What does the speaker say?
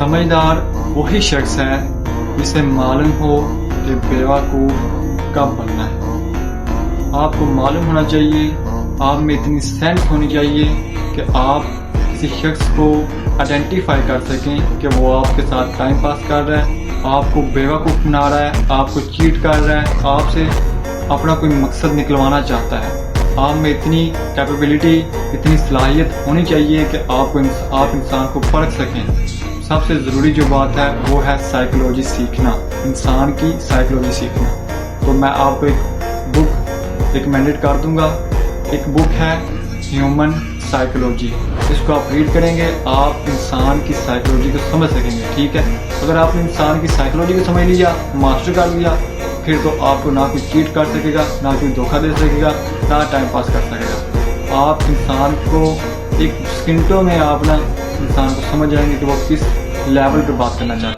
समझदार वही शख्स है जिसे मालूम हो कि बेवकूफ़ कब बनना है। आपको मालूम होना चाहिए, आप में इतनी सेंस होनी चाहिए कि आप किसी शख्स को आइडेंटिफाई कर सकें कि वो आपके साथ टाइम पास कर रहा है, आपको बेवकूफ़ बना रहा है, आपको चीट कर रहा है, आपसे अपना कोई मकसद निकलवाना चाहता है। आप में इतनी कैपेबिलिटी, इतनी सलाहियत होनी चाहिए कि आप इंसान को परख सकें। सबसे ज़रूरी जो बात है वो है साइकोलॉजी सीखना, इंसान की साइकोलॉजी सीखना। तो मैं आपको एक बुक रिकमेंडेड कर दूंगा। एक बुक है ह्यूमन साइकोलॉजी, इसको आप रीड करेंगे, आप इंसान की साइकोलॉजी को समझ सकेंगे। ठीक है, अगर आपने इंसान की साइकोलॉजी को समझ लिया, मास्टर कर लिया, फिर तो आपको ना कोई चीट कर सकेगा, ना कोई धोखा दे सकेगा, ना टाइम पास कर सकेगा। आप इंसान को एक सेकंडों में आप ना इंसान को समझ जाएंगे कि वो किस लेवल पे बात करना चाहते हैं।